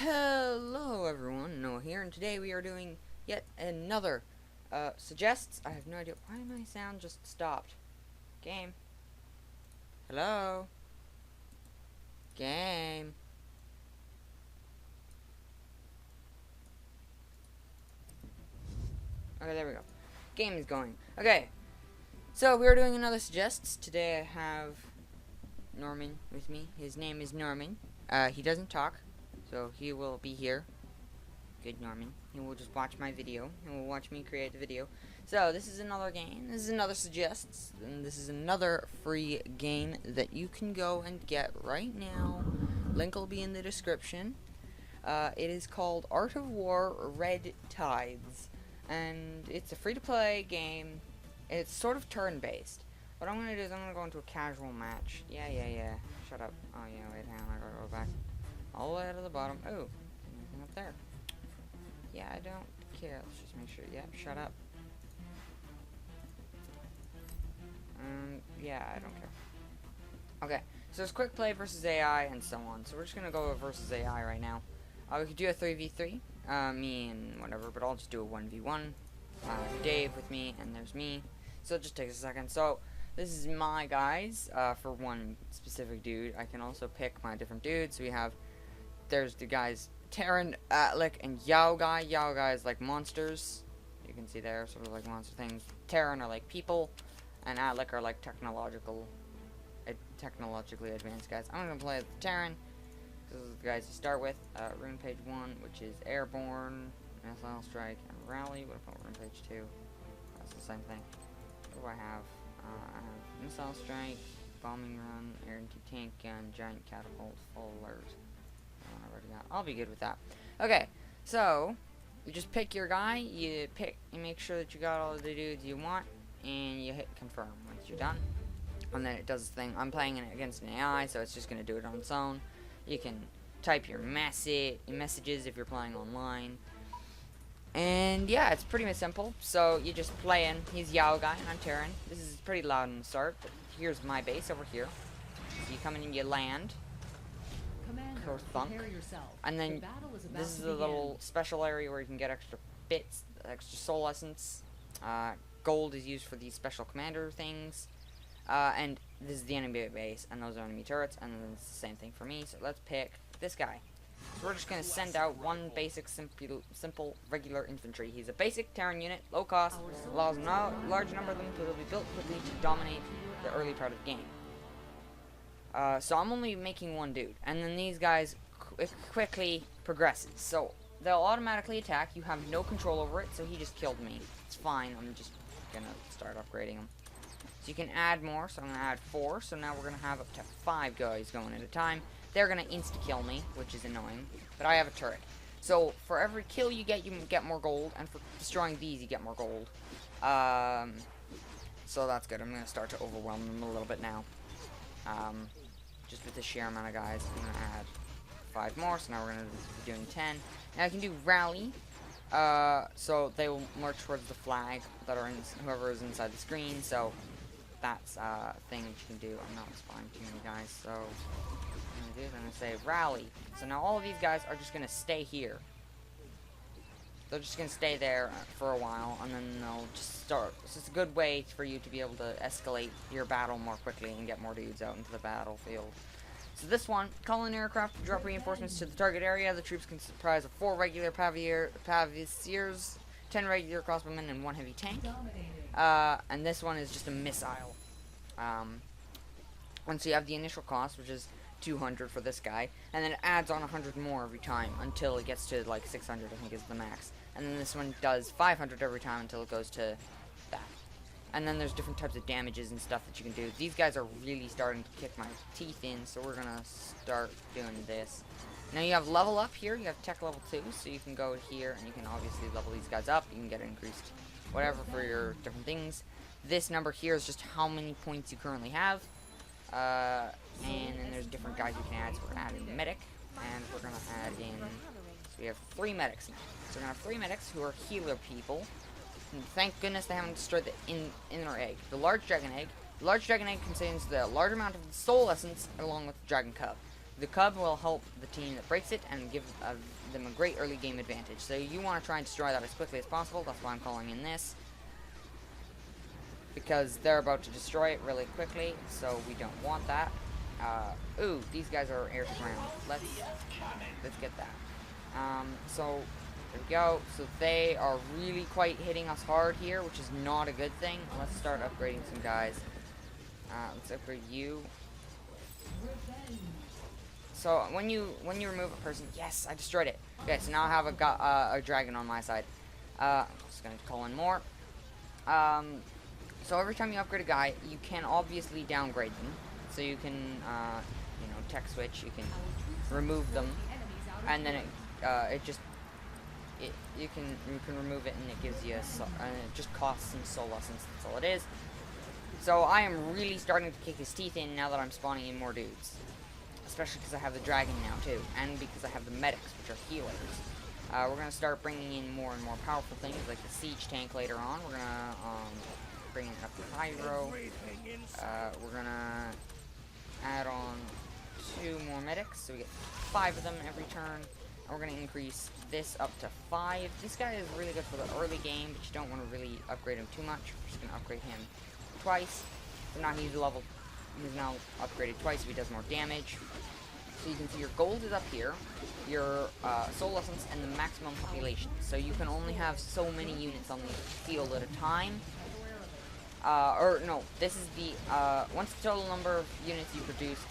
Hello everyone, Noah here, and today we are doing yet another suggests. I have no idea why my sound just stopped. Game. Hello. Game. Okay, there we go. Game is going. Okay. So we are doing another suggests. Today I have Norman with me. His name is Norman. He doesn't talk, so he will be here. Good Norman. He will just watch my video. He will watch me create the video. So this is another game. This is another suggests, and this is another free game that you can go and get right now. Link will be in the description. It is called Art of War Red Tides, and it's a free-to-play game. It's sort of turn-based. What I'm gonna do is I'm gonna go into a casual match. Yeah. Shut up. Oh yeah, wait, hang on. I gotta go back all the way to the bottom. Oh, nothing up there. Yeah, I don't care. Let's just make sure. Yep, shut up. Yeah, I don't care. Okay, so it's quick play versus AI and so on. So we're just gonna go versus AI right now. We could do a 3v3, me and whatever, but I'll just do a 1v1. Dave with me, and there's me. So it just takes a second. So this is my guys, for one specific dude. I can also pick my different dudes. There's the guys Terran, Atlic, and Yao Guy. Yao Guy is like monsters. You can see there, sort of like monster things. Terran are like people, and Atlic are like technologically advanced guys. I'm gonna play the Terran. This is the guys to start with. Rune page 1, which is Airborne, Missile Strike, and Rally. What about Rune page 2? That's the same thing. What do I have? I have Missile Strike, Bombing Run, Air Anti-Tank Gun, Giant Catapult, Full Alert. I'll be good with that. Okay, so you just pick your guy, you make sure that you got all of the dudes you want, and you hit confirm once you're done. And then it does the thing. I'm playing it against an AI, so it's just gonna do it on its own. You can type your messages if you're playing online. And yeah, it's pretty simple. So you just play in. He's Yao Guy, and I'm Terran. This is pretty loud in the start, but here's my base over here. So you come in and you land. Thunk. And then this is a little special area where you can get extra bits, extra soul essence. Gold is used for these special commander things. And this is the enemy base, and those are enemy turrets, and then it's the same thing for me. So let's pick this guy. So we're just going to send out one basic, simple, regular infantry. He's a basic Terran unit, low cost, allows a large number of them to be built quickly to dominate the early part of the game. So I'm only making one dude, and then these guys quickly progresses. So they'll automatically attack. You have no control over it, so he just killed me. It's fine. I'm just gonna start upgrading him. So you can add more. So I'm gonna add 4. So now we're gonna have up to 5 guys going at a time. They're gonna insta kill me, which is annoying. But I have a turret. So for every kill you get more gold, and for destroying these, you get more gold. So that's good. I'm gonna start to overwhelm them a little bit now. Just with the sheer amount of guys, I'm going to add 5 more, so now we're going to be doing 10. Now I can do rally, so they will march towards the flag that are in, whoever is inside the screen, so that's a thing that you can do. I'm not spawning too many guys, so what I'm going to say rally. So now all of these guys are just going to stay here. They're just going to stay there for a while, and then they'll just start. So it's a good way for you to be able to escalate your battle more quickly and get more dudes out into the battlefield. So this one, call in aircraft to drop reinforcements to the target area. The troops can comprise of 4 regular Pavisiers, 10 regular crossbowmen, and 1 heavy tank. And this one is just a missile. Once you have the initial cost, which is 200 for this guy, and then it adds on 100 more every time until it gets to like 600, I think is the max. And then this one does 500 every time until it goes to that. And then there's different types of damages and stuff that you can do. These guys are really starting to kick my teeth in, so we're gonna start doing this. Now you have level up here, you have tech level 2, so you can go here and you can obviously level these guys up. You can get increased whatever for your different things. This number here is just how many points you currently have. And then there's different guys you can add. So we're gonna add in medic, and we're gonna add in. So we have 3 medics now. So we're gonna have 3 medics who are healer people. And thank goodness they haven't destroyed the inner egg. The large dragon egg. The large dragon egg contains the large amount of soul essence along with the dragon cub. The Cub will help the team that breaks it and give them a great early game advantage. So you want to try and destroy that as quickly as possible. That's why I'm calling in this. Because they're about to destroy it really quickly, so we don't want that. Ooh, these guys are air to ground. Let's get that. So there we go. So they are really quite hitting us hard here, which is not a good thing. Let's start upgrading some guys. Let's upgrade you. So when you remove a person, yes, I destroyed it. Okay, so now I have a dragon on my side. I'm just gonna call in more. So every time you upgrade a guy, you can obviously downgrade them. So you can, you know, tech switch. You can remove them, and then you can remove it, and it gives you it just costs some soul essence. That's all it is. So I am really starting to kick his teeth in now that I'm spawning in more dudes, especially because I have the dragon now too, and because I have the medics, which are healers. We're gonna start bringing in more and more powerful things like the siege tank later on. We're gonna bring it up to Pyro. We're gonna add on 2 more medics, so we get 5 of them every turn. And we're gonna increase this up to 5. This guy is really good for the early game, but you don't want to really upgrade him too much. We're just gonna upgrade him twice. So now he's now upgraded twice, so he does more damage. So you can see your gold is up here, your soul essence, and the maximum population. So you can only have so many units on the field at a time. Or no, this is the once the total number of units you produced,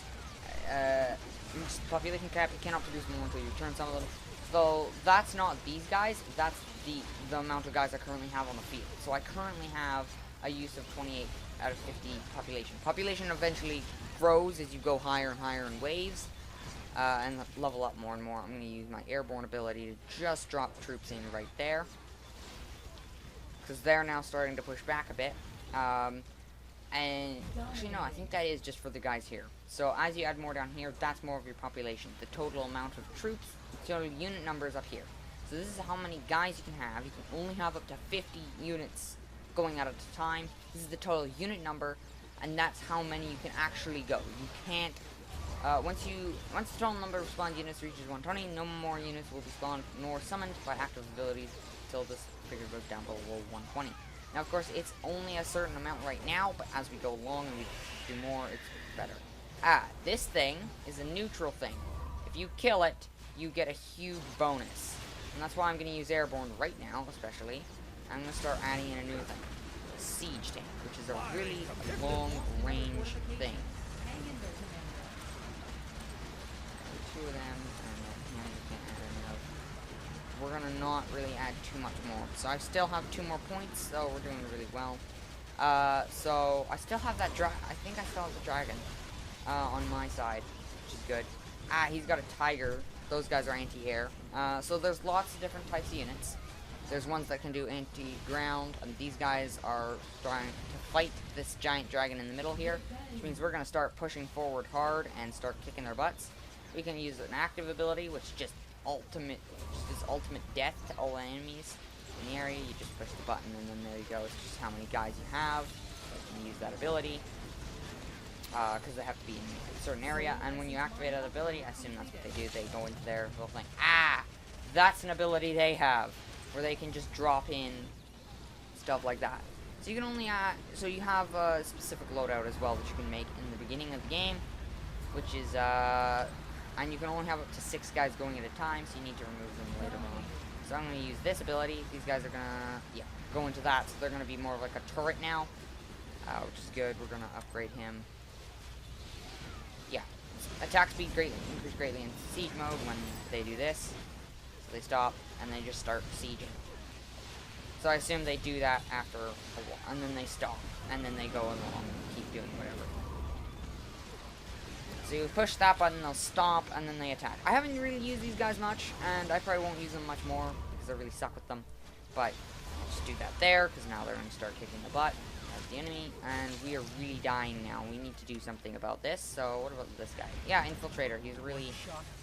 population cap, you cannot produce more until you return some of them. So that's not these guys, that's the amount of guys I currently have on the field. So I currently have a use of 28 out of 50 population. Population eventually grows as you go higher and higher in waves, and level up more and more. I'm going to use my airborne ability to just drop troops in right there, because they're now starting to push back a bit. And actually no, I think that is just for the guys here. So as you add more down here, that's more of your population. The total amount of troops, total unit numbers up here. So this is how many guys you can have. You can only have up to 50 units going out at a time. This is the total unit number, and that's how many you can actually go. You can't, once the total number of spawned units reaches 120, no more units will be spawned nor summoned by active abilities until this figure goes down below 120. Now, of course, it's only a certain amount right now, but as we go along and we do more, it's better. This thing is a neutral thing. If you kill it, you get a huge bonus. And that's why I'm going to use airborne right now, especially. I'm going to start adding in a new thing. Siege tank, which is a really long-range thing. 2 of them, and then you can't add another. We're going to not really add too much more. So I still have 2 more points, so we're doing really well. So I still have that I think I still have the dragon on my side, which is good. He's got a tiger. Those guys are anti-air. So there's lots of different types of units. There's ones that can do anti-ground, and these guys are trying to fight this giant dragon in the middle here, which means we're going to start pushing forward hard and start kicking their butts. We can use an active ability, which just is ultimate death to all enemies in the area. You just push the button, and then there you go. It's just how many guys you have. You can use that ability, because they have to be in a certain area, and when you activate that ability, I assume that's what they do. They go into their little thing. That's an ability they have, where they can just drop in stuff like that. So you can only so you have a specific loadout as well that you can make in the beginning of the game, which is and you can only have up to 6 guys going at a time, so you need to remove them later on. So I'm going to use this ability. These guys are gonna go into that, so they're gonna be more of like a turret now, which is good. We're gonna upgrade him. Attack speed increase greatly in siege mode when they do this. So they stop, and they just start sieging. So I assume they do that after a while, and then they stop, and then they go along and keep doing whatever. So you push that button, they'll stop, and then they attack. I haven't really used these guys much, and I probably won't use them much more, because I really suck with them. But I'll just do that there, because now they're going to start kicking the butt as the enemy, and we are really dying now. We need to do something about this. So what about this guy? Yeah, Infiltrator.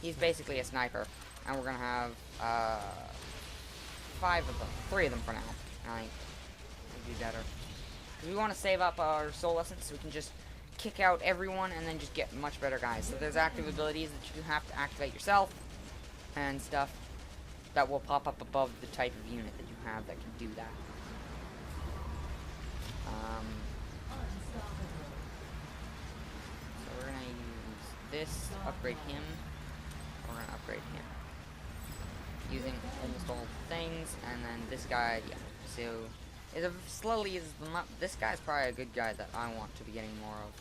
He's basically a sniper. And we're going to have 5 of them. 3 of them for now. I think it'd be better. Because we want to save up our soul essence so we can just kick out everyone and then just get much better guys. So there's active abilities that you have to activate yourself and stuff that will pop up above the type of unit that you have that can do that. So we're gonna use this to upgrade him. We're gonna upgrade him using almost all things, and then this guy, yeah. So this guy's probably a good guy that I want to be getting more of.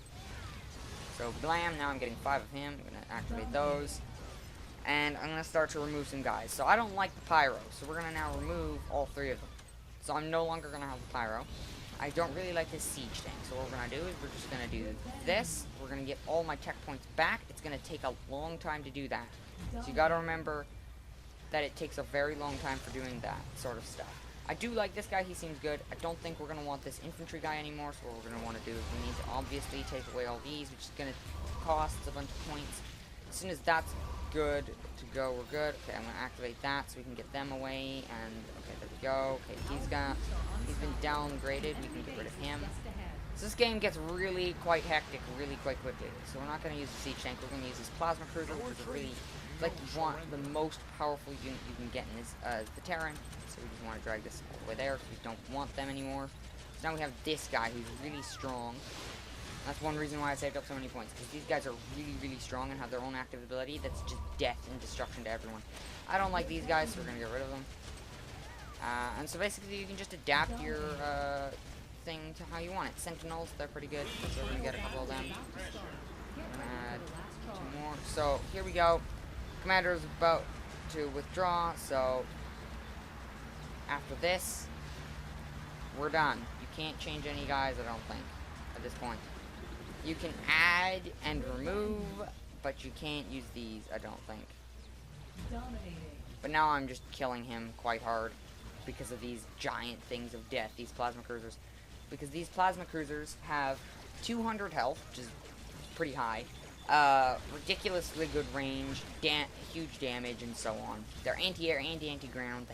So blam, now I'm getting 5 of him. I'm gonna activate those. And I'm gonna start to remove some guys. So I don't like the pyro, so we're gonna now remove all 3 of them. So I'm no longer gonna have the pyro. I don't really like his siege tank, so what we're gonna do is we're just gonna do this. We're gonna get all my tech points back. It's gonna take a long time to do that. So you gotta remember that it takes a very long time for doing that sort of stuff. I do like this guy, he seems good. I don't think we're gonna want this infantry guy anymore, so what we're gonna wanna do is we need to obviously take away all these, which is gonna cost a bunch of points. As soon as that's good to go, we're good. Okay, I'm gonna activate that so we can get them away, and okay, there we go. Okay, he's been downgraded, we can get rid of him. So this game gets really quite hectic really quite quickly. So we're not gonna use the siege tank, we're gonna use this plasma cruiser, which is really like you want the most powerful unit you can get in this the Terran. So we just want to drag this all the way there because we don't want them anymore. So now we have this guy who's really strong. That's one reason why I saved up so many points, because these guys are really, really strong and have their own active ability that's just death and destruction to everyone. I don't like these guys, so we're going to get rid of them. And so basically you can just adapt your thing to how you want it. Sentinels, they're pretty good, so we're going to get a couple of them. Add 2 more. So here we go. Commander is about to withdraw, so after this, we're done. You can't change any guys, I don't think, at this point. You can add and remove, but you can't use these, I don't think. But now I'm just killing him quite hard because of these giant things of death, these plasma cruisers. Because these plasma cruisers have 200 health, which is pretty high. Ridiculously good range, huge damage, and so on. They're anti-air and anti-ground.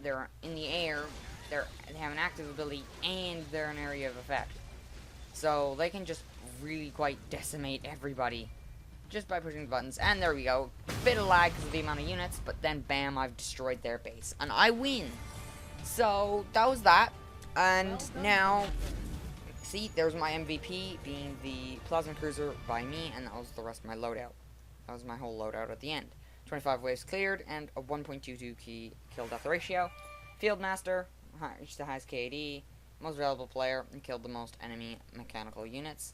They're in the air. They have an active ability, and they're an area of effect. So they can just really quite decimate everybody just by pushing the buttons. And there we go. Bit of lag because of the amount of units, but then bam, I've destroyed their base, and I win. So that was that. And now, see, there's my MVP being the plasma cruiser by me, and that was the rest of my loadout. That was my whole loadout at the end. 25 waves cleared and a 1.22 key kill death ratio. Fieldmaster reached the highest KD, most valuable player, and killed the most enemy mechanical units.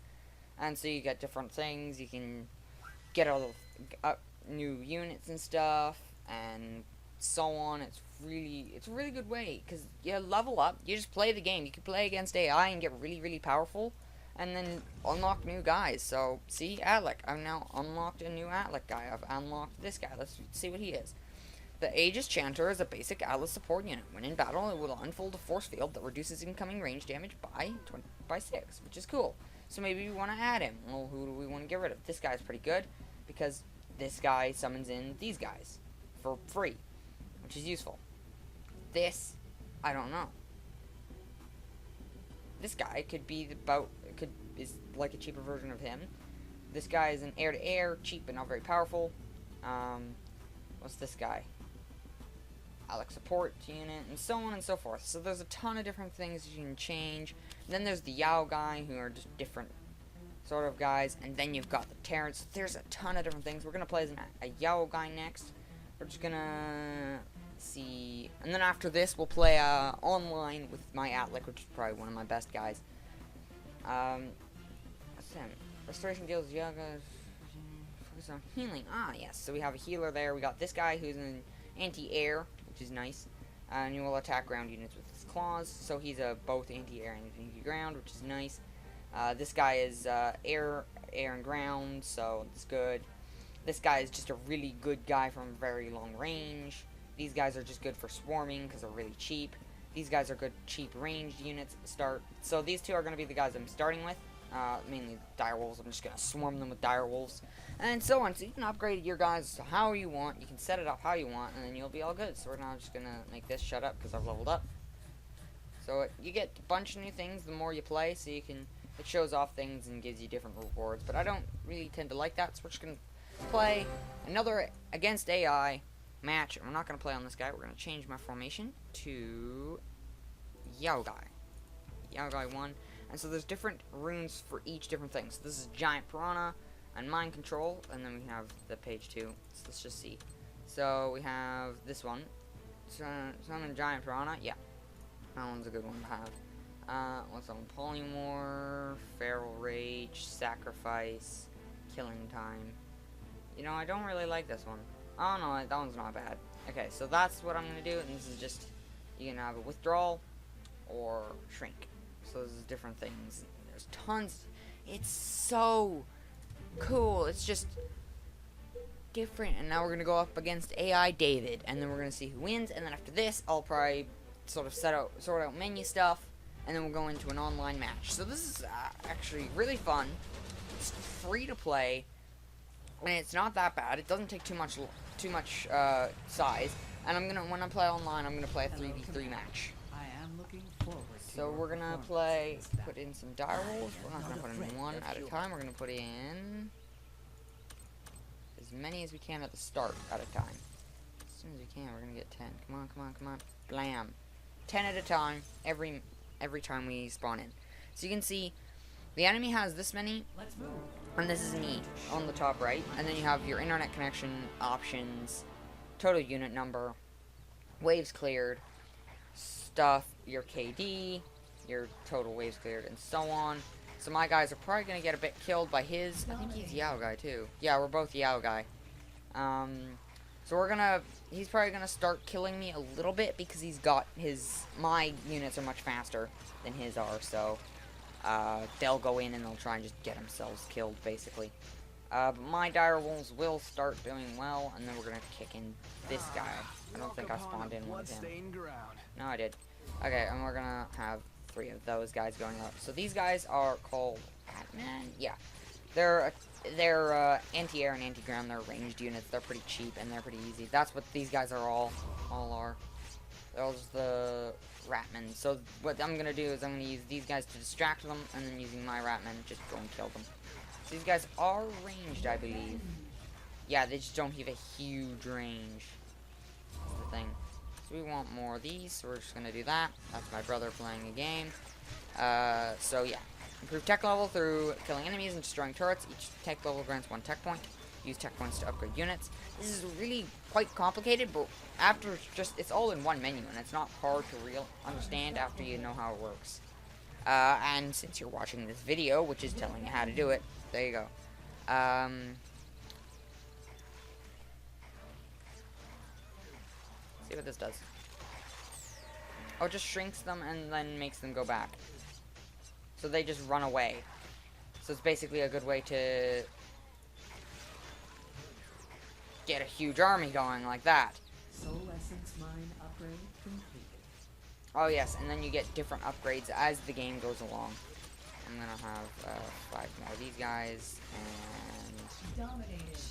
And so you get different things. You can get all the new units and stuff, and so on. It's a really good way because you level up. You just play the game. You can play against AI and get really, really powerful, and then unlock new guys. So, see, Atlic. I've now unlocked a new Atlic guy. I've unlocked this guy. Let's see what he is. The Aegis Chanter is a basic Atlas support unit. When in battle, it will unfold a force field that reduces incoming range damage by 6, which is cool. So maybe we want to add him. Well, who do we want to get rid of? This guy's pretty good because this guy summons in these guys for free, which is useful. This, I don't know. This guy could be is like a cheaper version of him. This guy is an air-to-air, cheap but not very powerful. What's this guy? Alex support unit, and so on and so forth. So there's a ton of different things you can change. And then there's the Yao guy, who are just different sort of guys. And then you've got the Terrans. There's a ton of different things. We're gonna play as a Yao guy next. We're just gonna see, and then after this we'll play online with my Atlic, which is probably one of my best guys. What's him? Restoration deals Yaga. Focus on healing. Ah, yes. So we have a healer there. We got this guy who's an anti-air, which is nice. And you will attack ground units with his claws. So he's both anti-air and anti-ground, which is nice. This guy is air and ground, so it's good. This guy is just a really good guy from very long range. These guys are just good for swarming because they're really cheap. These guys are good cheap ranged units to start. So these two are going to be the guys I'm starting with. Mainly direwolves. I'm just going to swarm them with direwolves. And so on. So you can upgrade your guys how you want. You can set it up how you want, and then you'll be all good. So we're now just going to make this shut up because I've leveled up. So you get a bunch of new things the more you play. So you can it shows off things and gives you different rewards, but I don't really tend to like that, so we're just going to play another against AI match. We're not going to play on this guy. We're going to change my formation to Yao Guai. Yao Guai 1. And so there's different runes for each different thing. So this is Giant Piranha and Mind Control, and then we have the page 2. So let's just see. So we have this one. Summon Giant Piranha. Yeah. That one's a good one to have. What's that one? Polymorph, Feral Rage, Sacrifice, Killing Time. You know, I don't really like this one. Oh no, that one's not bad. Okay, so that's what I'm gonna do, and this is just, you can have a withdrawal or shrink. So there's different things. There's tons. It's so cool. It's just different. And now we're gonna go up against AI David, and then we're gonna see who wins. And then after this, I'll probably sort out menu stuff, and then we'll go into an online match. So this is actually really fun. It's free to play, and it's not that bad. It doesn't take too much size. And when I play online, I'm gonna play a 3v3 match. So we're gonna put in some die rolls. We're not gonna put in one at a time. We're gonna put in as many as we can at the start at a time. As soon as we can, we're gonna get 10. Come on, come on, come on. Blam. 10 at a time every time we spawn in. So you can see the enemy has this many, and this is me on the top right. And then you have your internet connection options, total unit number, waves cleared, stuff, your KD, your total waves cleared, and so on. So my guys are probably going to get a bit killed by his. I think he's Yao Guai too. Yeah, we're both Yao Guai. So he's probably going to start killing me a little bit because my units are much faster than his are, so they'll go in and they'll try and just get themselves killed, basically. But my dire wolves will start doing well, and then we're going to kick in this guy. I don't think I spawned in one of him. No, I did. Okay, and we're gonna have 3 of those guys going up. So these guys are called Batman. Yeah, they're anti-air and anti-ground. They're ranged units. They're pretty cheap and they're pretty easy. That's what these guys are all are. They're just the Ratmen. So what I'm gonna do is I'm gonna use these guys to distract them, and then using my Ratmen just go and kill them. So these guys are ranged, I believe. Yeah, they just don't have a huge range. That's the thing. So we want more of these, so we're just gonna do that. That's my brother playing a game. So yeah. Improve tech level through killing enemies and destroying turrets. Each tech level grants 1 tech point. Use tech points to upgrade units. This is really quite complicated, but after it's all in one menu, and it's not hard to understand after you know how it works. And since you're watching this video, which is telling you how to do it, there you go. See what this does. Oh, it just shrinks them and then makes them go back. So they just run away. So it's basically a good way to get a huge army going like that. Soul Essence Mine upgrade completed. Oh yes, and then you get different upgrades as the game goes along. I'm gonna have 5 more of these guys and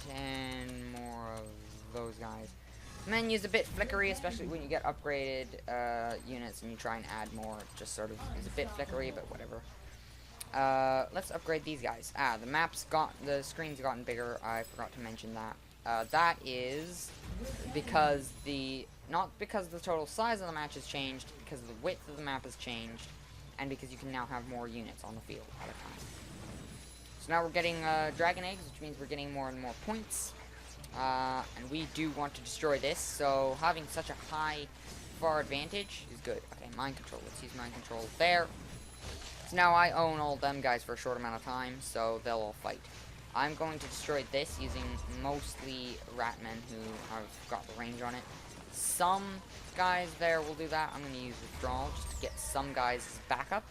10 more of those guys. Menu's a bit flickery, especially when you get upgraded units and you try and add more. It just sort of is a bit flickery, but whatever. Let's upgrade these guys. The screen's gotten bigger. I forgot to mention that. That is because not because the total size of the match has changed, because the width of the map has changed, and because you can now have more units on the field at a time. So now we're getting dragon eggs, which means we're getting more and more points. And we do want to destroy this, so having such a far advantage is good. Okay, mind control. Let's use mind control there. So now I own all them guys for a short amount of time, so they'll all fight. I'm going to destroy this using mostly Ratmen who have got the range on it. Some guys there will do that. I'm going to use withdrawal just to get some guys back up.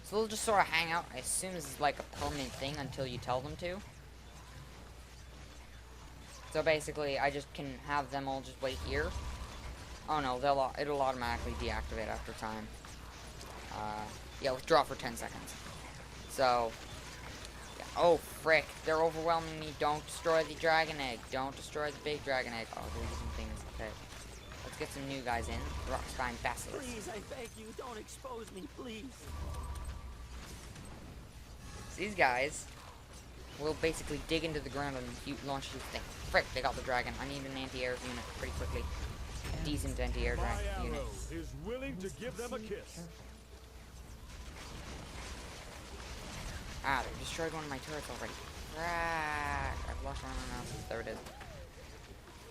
So they'll just sort of hang out. I assume this is like a permanent thing until you tell them to. So basically, I just can have them all just wait here. Oh no, it'll automatically deactivate after time. Yeah, withdraw for 10 seconds. So, yeah. Oh frick, they're overwhelming me. Don't destroy the dragon egg. Don't destroy the big dragon egg. Oh, they're using things. Okay. Let's get some new guys in. Rockspine Basilisk. Please, I beg you, don't expose me, please. These guys will basically dig into the ground and launch huge things. Frick, they got the dragon. I need an anti-air unit pretty quickly. A decent anti-air unit. Is willing to give them a kiss. Ah, they destroyed one of my turrets already. Frack. I've lost one of my mouses. There it is.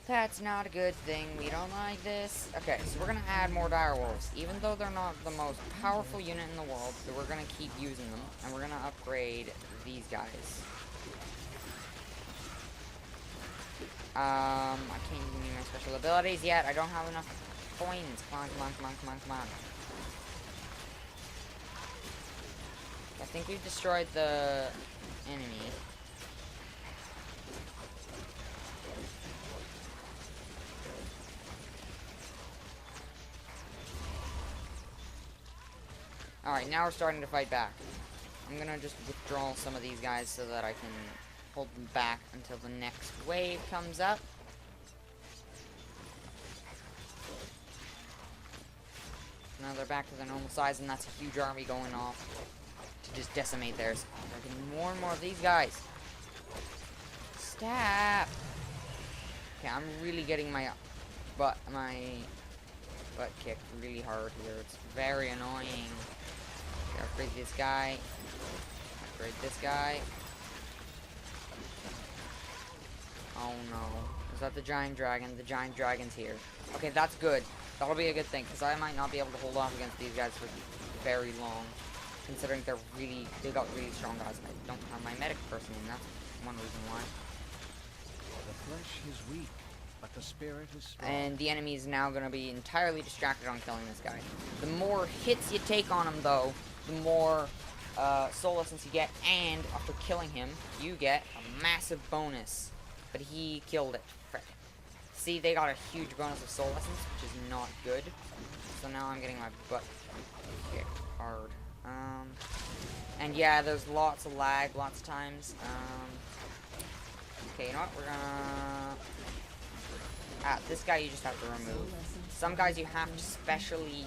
That's not a good thing. We don't like this. Okay, so we're gonna add more direwolves. Even though they're not the most powerful unit in the world, we're gonna keep using them, and we're gonna upgrade these guys. I can't even use my special abilities yet. I don't have enough coins. Come on, come on, come on, come on, come on. I think we've destroyed the enemy. Alright, now we're starting to fight back. I'm gonna just withdraw some of these guys so that I can hold them back until the next wave comes up. Now they're back to their normal size, and that's a huge army going off to just decimate theirs. They're getting more and more of these guys. Stop! Okay, I'm really getting my butt kicked really hard here. It's very annoying. Okay, upgrade this guy. Upgrade this guy. Oh no. Is that the giant dragon? The giant dragon's here. Okay, that's good. That'll be a good thing, because I might not be able to hold off against these guys for very long. Considering they got really strong guys. I don't have my medic person, and that's one reason why. The flesh is weak, but the spirit is strong. And the enemy is now going to be entirely distracted on killing this guy. The more hits you take on him, though, the more soul essence you get, and after killing him, you get a massive bonus. But he killed it. Frick. See, they got a huge bonus of soul essence, which is not good. So now I'm getting my butt kicked hard. And yeah, there's lots of lag, lots of times. Okay, you know what? We're gonna... this guy you just have to remove. Some guys you have to specially...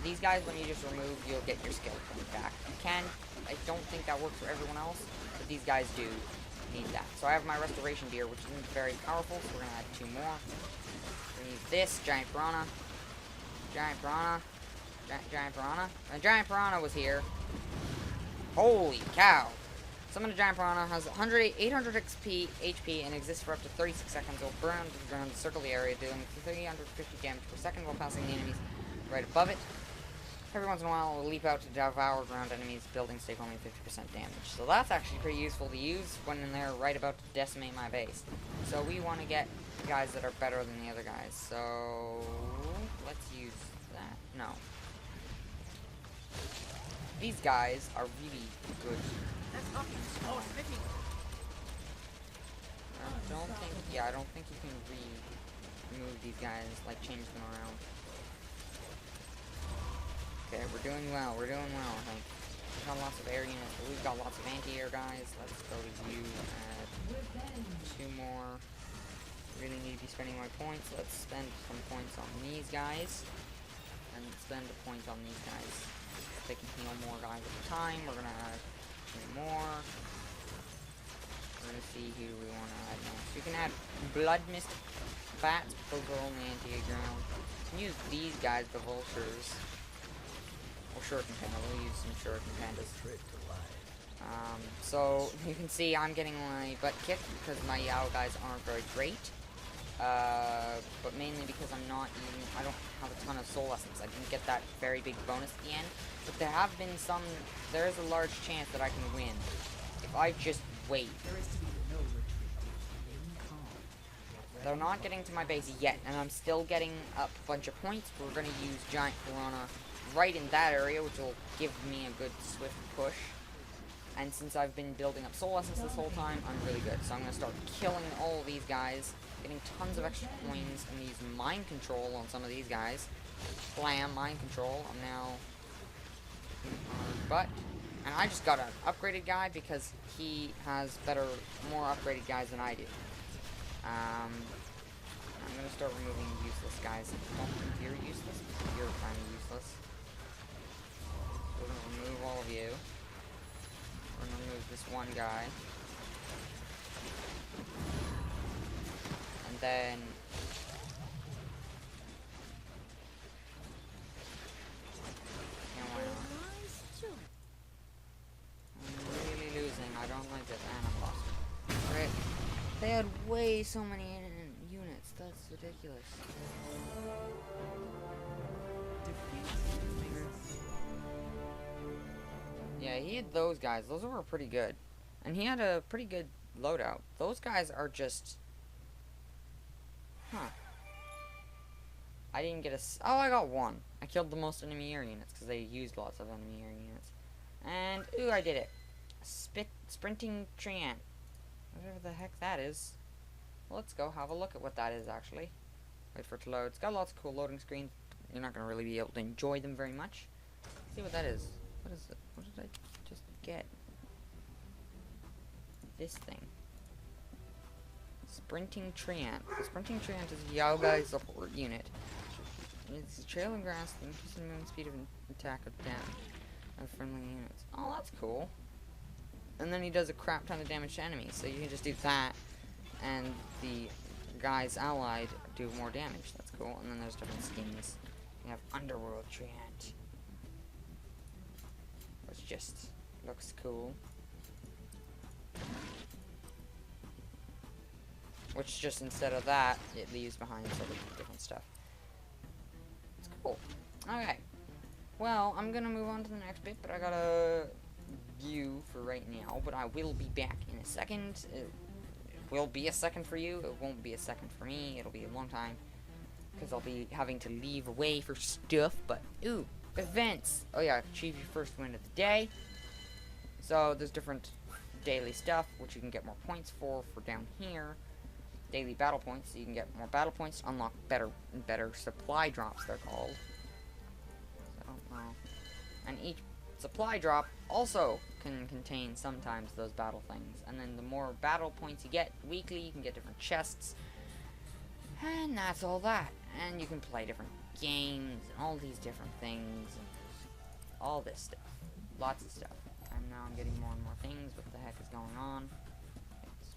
these guys, when you just remove, you'll get your skill point back. You can. I don't think that works for everyone else, but these guys do need that. So I have my restoration gear, which isn't very powerful, so we're gonna add 2 more. We need this, giant piranha. Giant piranha. Giant piranha. A giant piranha was here. Holy cow! Summon a giant piranha, has 800 XP, HP, and exists for up to 36 seconds. Will burn to the ground and circle the area, dealing 350 damage per second while passing the enemies right above it. Every once in a while, it will leap out to devour ground enemies. Buildings take only 50% damage. So that's actually pretty useful to use when they're right about to decimate my base. So we want to get guys that are better than the other guys. So let's use that. No. These guys are really good. I don't think you can remove these guys, like change them around. Okay, we're doing well, I think. We've got lots of air units, but we've got lots of anti-air guys. Let's go to you, add 2 more. Really need to be spending my points. Let's spend some points on these guys, and spend a point on these guys. They can heal more guys at a time. We're gonna add 2 more. We're gonna see who we want to add next. You can add Blood Mist Bats, but those are only anti-air ground. You can use these guys, the Vultures. Or Shuriken Panda. We'll use some Shuriken Pandas. So you can see I'm getting my butt kicked because my Yao guys aren't very great. But mainly because I don't have a ton of soul essence. I didn't get that very big bonus at the end. But there is a large chance that I can win if I just wait. There is to be no retreat. In calm. They're not getting to my base yet, and I'm still getting up a bunch of points. We're going to use Giant Piranha right in that area, which will give me a good swift push. And since I've been building up soul essence this whole time, I'm really good. So I'm going to start killing all of these guys, getting tons of extra coins, and use mind control on some of these guys. Blam, mind control. I'm now... And I just got an upgraded guy because he has more upgraded guys than I do. I'm going to start removing useless guys. I don't think you're useless, but you're kind of useless. We're going to remove all of you. We're gonna remove this one guy. And then I'm really losing. I don't like this, and I'm lost. Right? They had way so many units. That's ridiculous. Yeah, he had those guys. Those were pretty good. And he had a pretty good loadout. Those guys are just... Huh. I didn't get a... Oh, I got one. I killed the most enemy air units because they used lots of enemy air units. And, ooh, I did it. Sprinting Treant. Whatever the heck that is. Well, let's go have a look at what that is, actually. Wait for it to load. It's got lots of cool loading screens. You're not going to really be able to enjoy them very much. Let's see what that is. What is it? What did I just get? This thing. Sprinting Treant. The Sprinting Treant is a Yaogai support unit. It's a trailing grass that increases the movement speed of an attack of damage of friendly units. Oh, that's cool. And then he does a crap ton of damage to enemies, so you can just do that, and the guys allied do more damage. That's cool. And then there's different skins. You have Underworld Treant, which just looks cool. Which just instead of that, it leaves behind sort of different stuff. It's cool. Okay. Well, I'm gonna move on to the next bit, but I gotta view for right now. But I will be back in a second. It will be a second for you. It won't be a second for me. It'll be a long time because I'll be having to leave away for stuff. But ooh, events. Oh yeah, achieve your first win of the day. So there's different daily stuff which you can get more points for down here. Daily battle points, so you can get more battle points, unlock better supply drops, they're called. So, and each supply drop also can contain sometimes those battle things. And then the more battle points you get weekly, you can get different chests. And that's all that. And you can play different games and all these different things and all this stuff. Lots of stuff. And now I'm getting more and more things. What the heck is going on?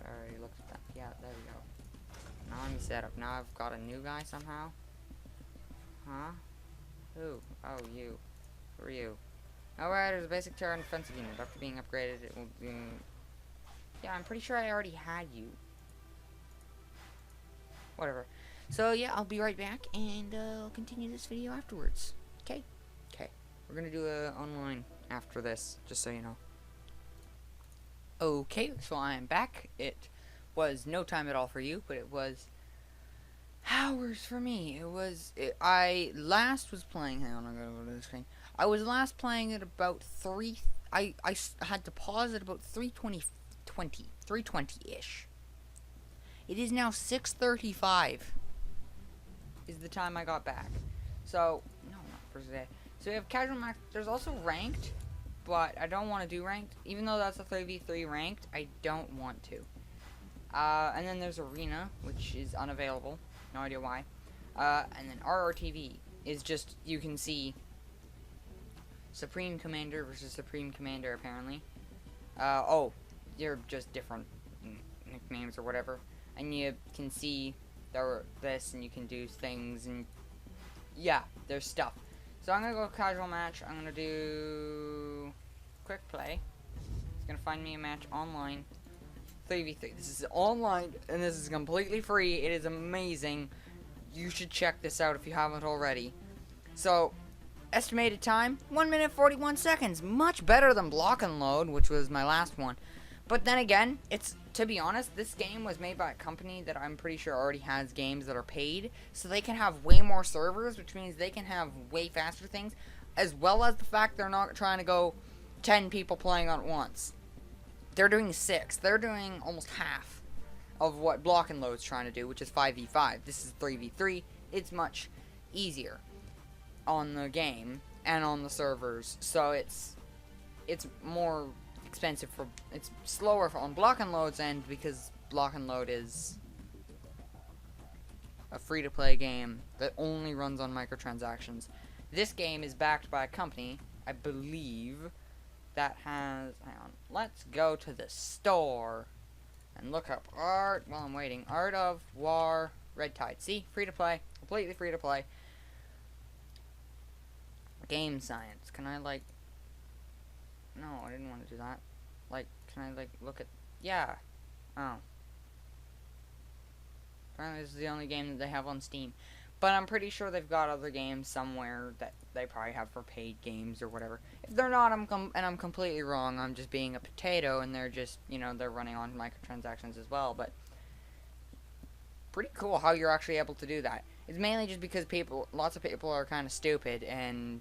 I already looked at that. Yeah, there we go. Now let me set up. Now I've got a new guy somehow. Huh? Who? Oh, you. Who are you? Alright, there's a basic terror and defensive unit. After being upgraded, it will be... Yeah, I'm pretty sure I already had you. Whatever. So, yeah, I'll be right back, and I'll continue this video afterwards. Okay? Okay. We're gonna do a online after this, just so you know. Okay, so I am back. It was no time at all for you, but it was hours for me. I last was playing, hang on, I'm gonna go to the screen. I was last playing at about I had to pause at about 320-ish. It is now 6:35 is the time I got back. So, no, not for today. So we have casual max, there's also ranked, but I don't want to do ranked. Even though that's a 3v3 ranked, I don't want to. And then there's Arena, which is unavailable. No idea why. And then RRTV is just, you can see Supreme Commander versus Supreme Commander, apparently. Oh, they're just different nicknames or whatever. And you can see this, and you can do things, and yeah, there's stuff. So I'm gonna go casual match. I'm gonna do quick play. It's gonna find me a match online. 3v3. This is online, and this is completely free. It is amazing. You should check this out if you haven't already. So, estimated time, 1 minute 41 seconds. Much better than Block and Load, which was my last one. But then again, to be honest, this game was made by a company that I'm pretty sure already has games that are paid. So they can have way more servers, which means they can have way faster things. As well as the fact they're not trying to go 10 people playing at once. They're doing 6. They're doing almost half of what Block and Load's trying to do, which is 5v5. This is 3v3. It's much easier on the game and on the servers. So it's more expensive it's slower on Block and Load's end because Block and Load is a free-to-play game that only runs on microtransactions. This game is backed by a company, I believe, that has... Hang on. Let's go to the store and look up art while I'm waiting. Art of War Red Tide. See? Free to play. Completely free to play. Game science. Can I, like... No, I didn't want to do that. Like, can I, like, look at... Yeah. Oh. Apparently this is the only game that they have on Steam. But I'm pretty sure they've got other games somewhere that they probably have for paid games or whatever. If they're not, I'm completely wrong. I'm just being a potato, and they're just, you know, they're running on microtransactions as well. But pretty cool how you're actually able to do that. It's mainly just because lots of people are kind of stupid, and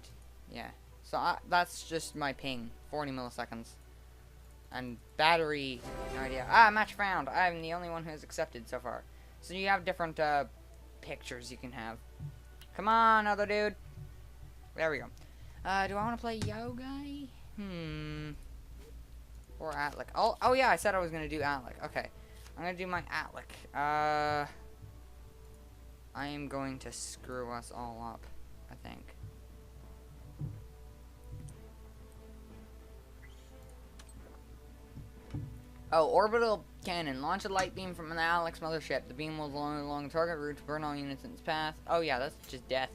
yeah. So that's just my ping, 40 milliseconds. And battery, no idea. Match found. I'm the only one who has accepted so far. So you have different pictures you can have. Come on, other dude. There we go. Do I want to play Yo Guy? Or Atlic. Oh yeah, I said I was gonna do Atlic. Okay, I'm gonna do my Atlic. I am going to screw us all up, I think. Oh, orbital cannon. Launch a light beam from the Alex mothership. The beam will blow along the target route to burn all units in its path. Oh yeah, that's just death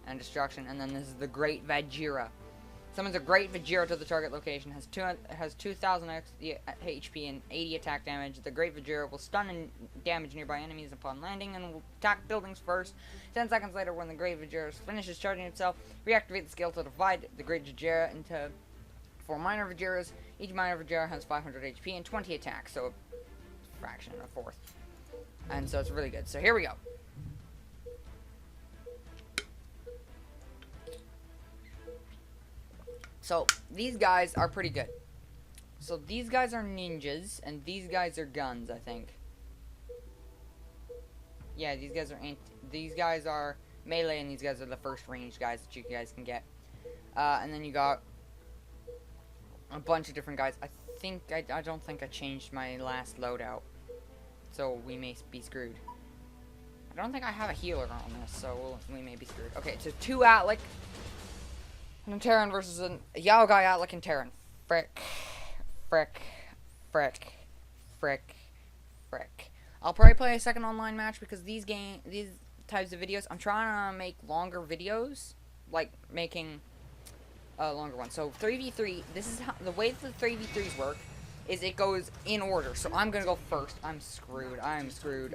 and destruction. And then this is the Great Vajira. Summons a Great Vajira to the target location. Has 2,000 HP and 80 attack damage. The Great Vajira will stun and damage nearby enemies upon landing and will attack buildings first. 10 seconds later, when the Great Vajira finishes charging itself, reactivate the skill to divide the Great Vajira into 4 minor Vajiras. Each minor Vajira has 500 HP and 20 attacks, so a fraction, a fourth. And so it's really good. So here we go. So these guys are pretty good. So these guys are ninjas, and these guys are guns, I think. Yeah, these guys are melee, and these guys are the first range guys that you guys can get. And then you got a bunch of different guys. I don't think I changed my last loadout, so we may be screwed. I don't think I have a healer on this, so we may be screwed. Okay, so 2 Atlic and Terran versus a Yao Guy, Atlic, and Terran. Frick. I'll probably play a second online match because these types of videos, I'm trying to make longer videos, like making longer one. So 3v3, this is how the way that the 3v3s work is it goes in order. So I'm gonna go first. I'm screwed. I am screwed.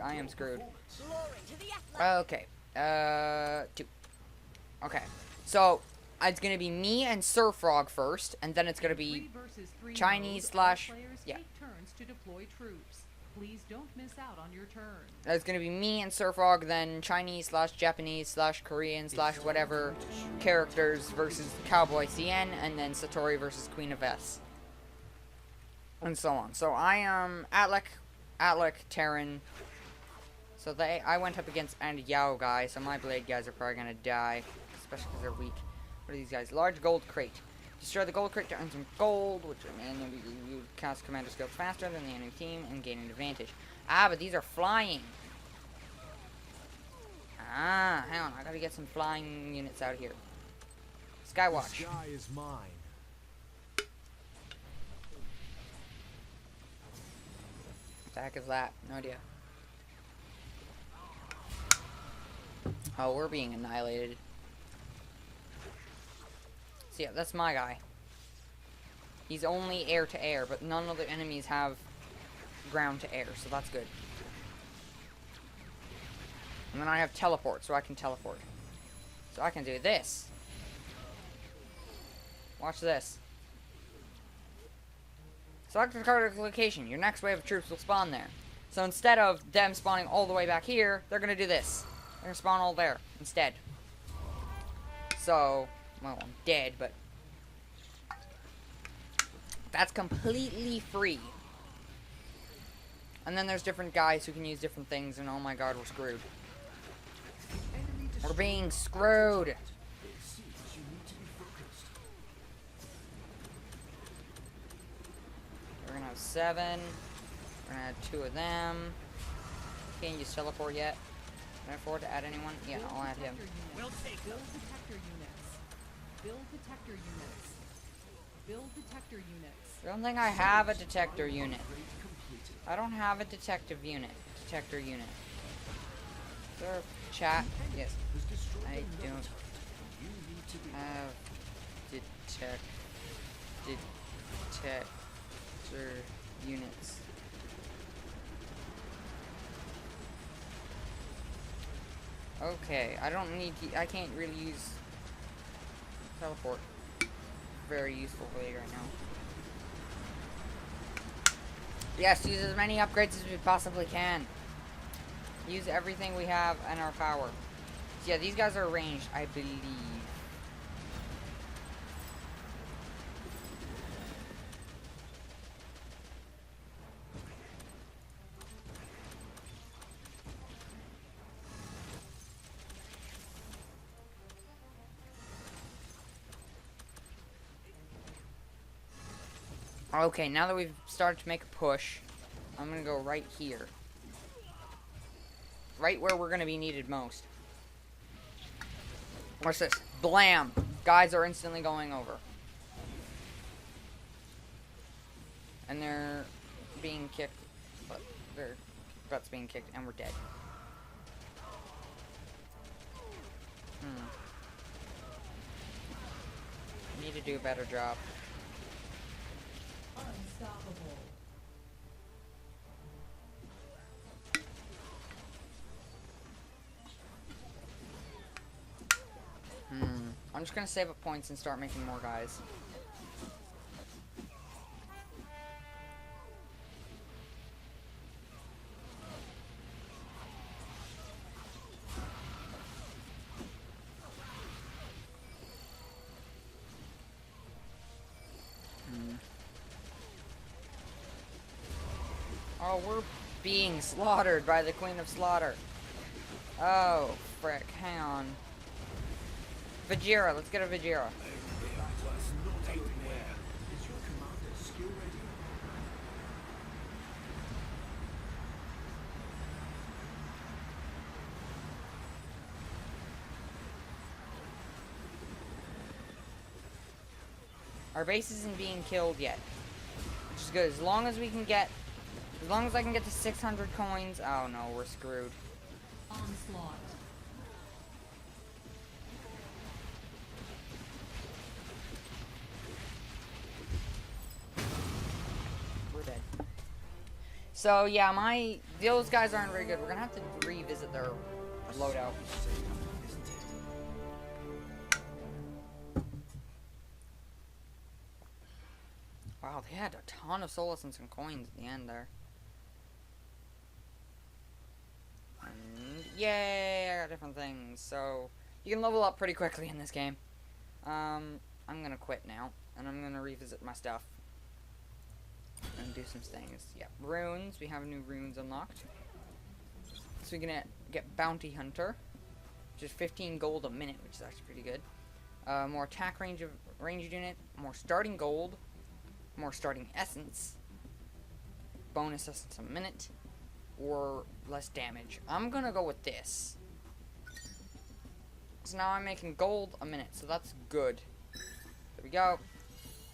Okay. 2. Okay. So it's gonna be me and Sir Frog first, and then it's gonna be Chinese slash turns to deploy troops. Please don't miss out on your turn. It's gonna be me and Sir Frog, then Chinese slash Japanese slash Korean slash whatever characters versus Cowboy CN, and then Satori versus Queen of S. And so on. So I am Atlic, Terran. So I went up against Yao Guy, so my blade guys are probably gonna die, especially because they're weak. What are these guys? Large gold crate. Destroy the gold crate to earn some gold, which you cast commander skills faster than the enemy team and gain an advantage. But these are flying. Hang on, I gotta get some flying units out here. Skywatch. The sky is mine. What the heck is that? No idea. Oh, we're being annihilated. So yeah, that's my guy. He's only air to air, but none of the enemies have ground to air, so that's good. And then I have teleport, so I can teleport. So I can do this. Watch this. Select the target location. Your next wave of troops will spawn there. So instead of them spawning all the way back here, they're gonna do this. They're gonna spawn all there instead. So, well, I'm dead, but that's completely free. And then there's different guys who can use different things, and oh my god, we're screwed. We're being screwed. We're gonna have 7. We're gonna have 2 of them. Can't use teleport yet. Can I afford to add anyone? Yeah, I'll add him. Build detector units. Build detector units. I don't think I have a detector unit. I don't have a detector unit. Is there a chat? Yes. I don't have detector units. Okay, I don't need to, I can't really use teleport. Very useful for you right now. Yes, use as many upgrades as we possibly can. Use everything we have in our power. So yeah, these guys are ranged, I believe. Okay, now that we've started to make a push, I'm gonna go right here. Right where we're gonna be needed most. What's this? Blam! Guys are instantly going over. And they're being kicked, but their butts being kicked, and we're dead. Need to do a better job. Unstoppable. I'm just gonna save up points and start making more guys. Oh, we're being slaughtered by the Queen of Slaughter. Oh, frick. Hang on. Vajira. Let's get a Vajira. Our base isn't being killed yet. Which is good. As long as we can get... As long as I can get to 600 coins... Oh no, we're screwed. Onslaught. We're dead. So yeah, those guys aren't very good. We're gonna have to revisit their loadout. Wow, they had a ton of Solus and some coins at the end there. And yay, I got different things. So you can level up pretty quickly in this game. I'm gonna quit now, and I'm gonna revisit my stuff and do some things. Yep, runes. We have new runes unlocked. So we're gonna get Bounty Hunter, which is 15 gold a minute, which is actually pretty good. More attack ranged unit, more starting gold, more starting essence, bonus essence a minute, or less damage. I'm gonna go with this. So now I'm making gold a minute, so that's good. There we go.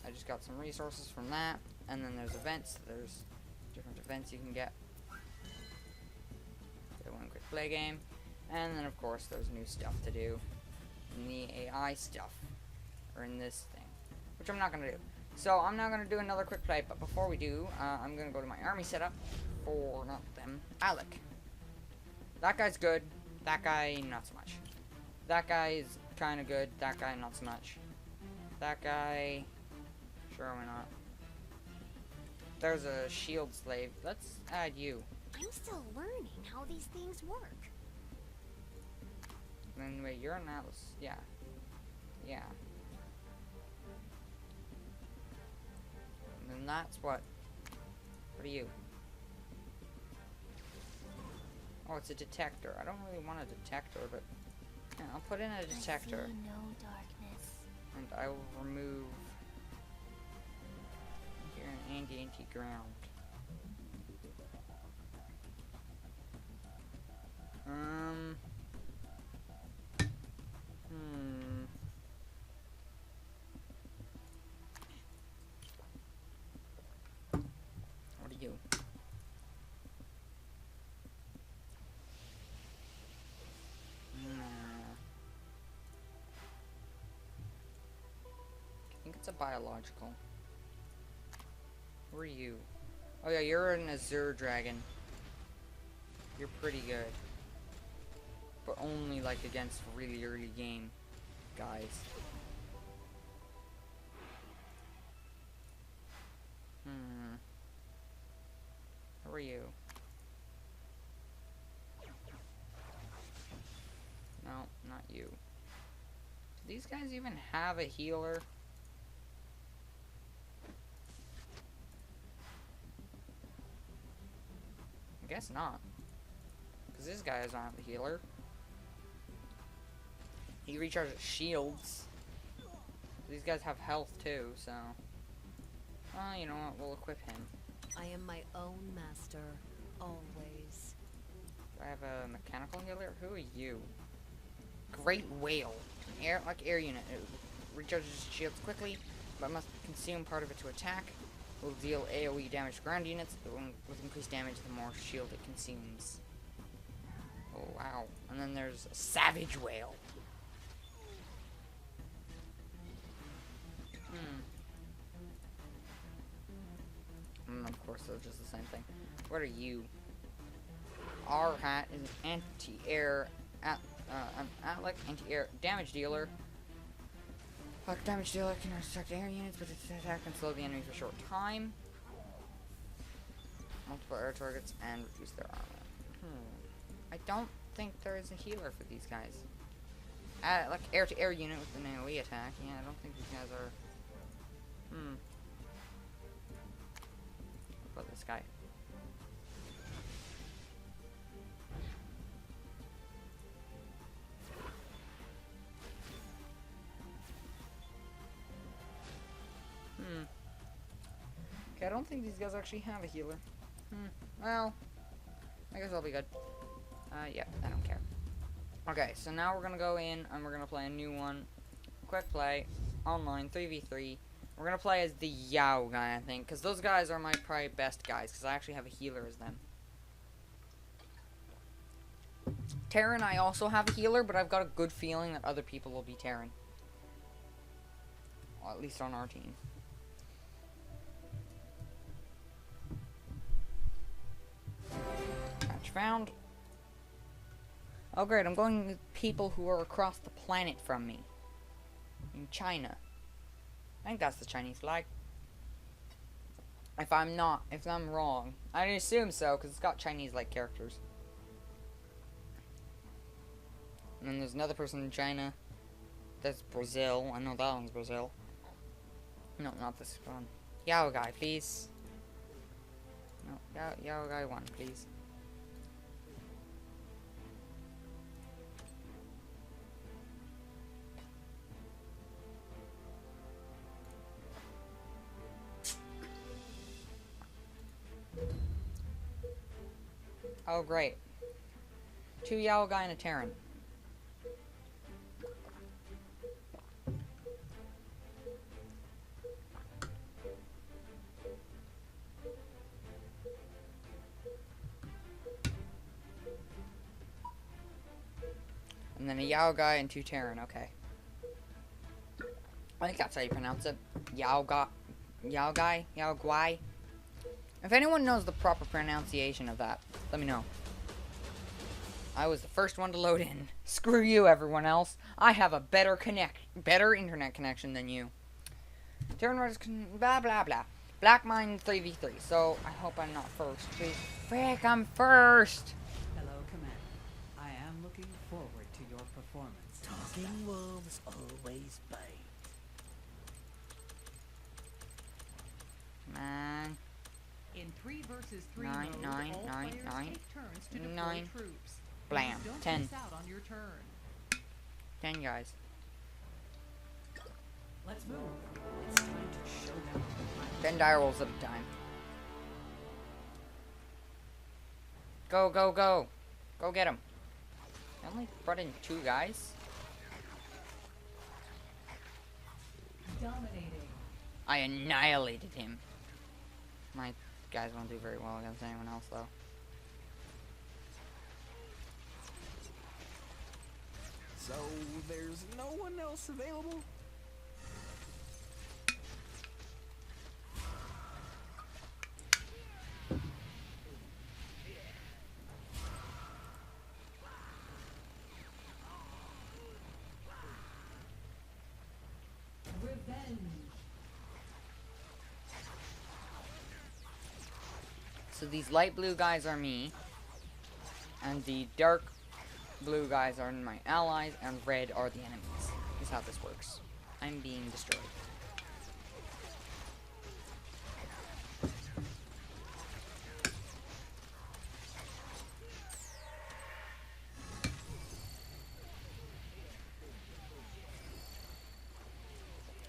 I just got some resources from that. And then there's events. There's different events you can get. Play one quick play game. And then of course there's new stuff to do in the AI stuff. Or in this thing. Which I'm not gonna do. So I'm not gonna do another quick play, but before we do, I'm gonna go to my army setup for not them. Alec. That guy's good. That guy not so much. That guy is kinda good. That guy not so much. That guy, sure why not. There's a shield slave. Let's add you. I'm still learning how these things work. Then wait, you're an Atlas. Yeah. Yeah. And then that's what. What are you? Oh, it's a detector. I don't really want a detector, but yeah, I'll put in a detector. I see no darkness. And I will remove here an anti-ground. a biological? Who are you? Oh yeah, you're an Azure Dragon. You're pretty good. But only like against really early game guys. Who are you? No, not you. Do these guys even have a healer? I guess not. Because this guy doesn't have a healer. He recharges shields. These guys have health too, so... Well, you know what? We'll equip him. I am my own master, always. Do I have a mechanical healer? Who are you? Great Whale. Like air unit. It recharges shields quickly, but must consume part of it to attack. It will deal AoE damage to ground units, but with increased damage the more shield it consumes. Oh, wow. And then there's a Savage Whale. Of course, they're just the same thing. What are you? Our hat is an anti-air, an Atlic anti-air damage dealer. Damage dealer can restrict air units, but its attack can slow the enemy for a short time. Multiple air targets and reduce their armor. I don't think there is a healer for these guys. Like air-to-air unit with an AoE attack. Yeah, I don't think these guys are. What about this guy? Okay, I don't think these guys actually have a healer. Well, I guess I'll be good. Yeah, I don't care. Okay, so now we're gonna go in and we're gonna play a new one. Quick play, online, 3v3. We're gonna play as the Yao guy, I think, because those guys are my probably best guys, because I actually have a healer as them. Terran, I also have a healer, but I've got a good feeling that other people will be Terran. Well, at least on our team. Match found. Oh great, I'm going with people who are across the planet from me. In China. I think that's the Chinese flag. If I'm wrong. I assume so, because it's got Chinese-like characters. And then there's another person in China. That's Brazil. I know that one's Brazil. No, not this one. Yao guy, please. No, Yao guy 1, please. Oh, great. 2 Yao guy and a Terran. And then a Yao guy and 2 Terran, okay. I think that's how you pronounce it. Yao guy? Yao guai? If anyone knows the proper pronunciation of that, let me know. I was the first one to load in. Screw you, everyone else. I have a better internet connection than you. Terran Riders blah blah blah. Black Mine 3v3. So I hope I'm not first. Please. Frick, I'm first. Hello, Command. I am looking forward to your performance. Talking wolves always bite. Man. In 3 versus 3 Nine, mode, nine, all nine, players nine, take turns to deploy nine. troops. Blam. Please don't 10. miss out on your turn. 10 guys. Let's move. It's time to show them my 10 die rolls at a time. Go, go, go. Go get him. I only brought in 2 guys. Dominating. I annihilated him. My guys won't do very well against anyone else, though. So there's no one else available? So these light blue guys are me, and the dark blue guys are my allies, and red are the enemies. This is how this works. I'm being destroyed.